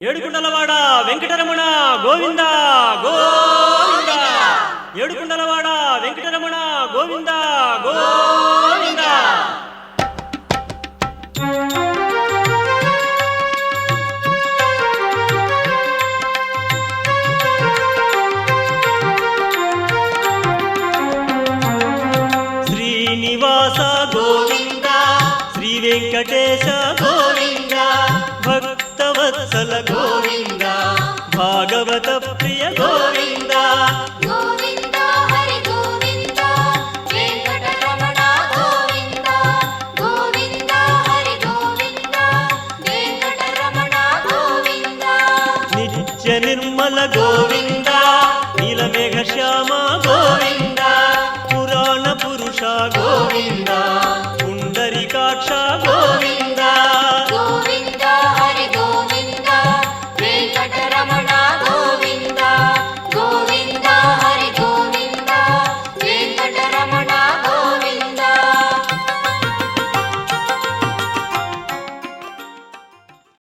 ఏడుకుండలవాడ Venkataramana Govinda Govinda ఏడుకుండలవాడ Venkataramana Govinda Govinda Srinivasa Govinda Shri Venkatesha Govinda Bhaktavatsala Govinda Bhagavata Priya Govinda Govinda Hari Govinda Venkataramana Govinda Govinda Hari Govinda Venkataramana Govinda Nithya Nirmala Govinda నీలమేఘ Shyama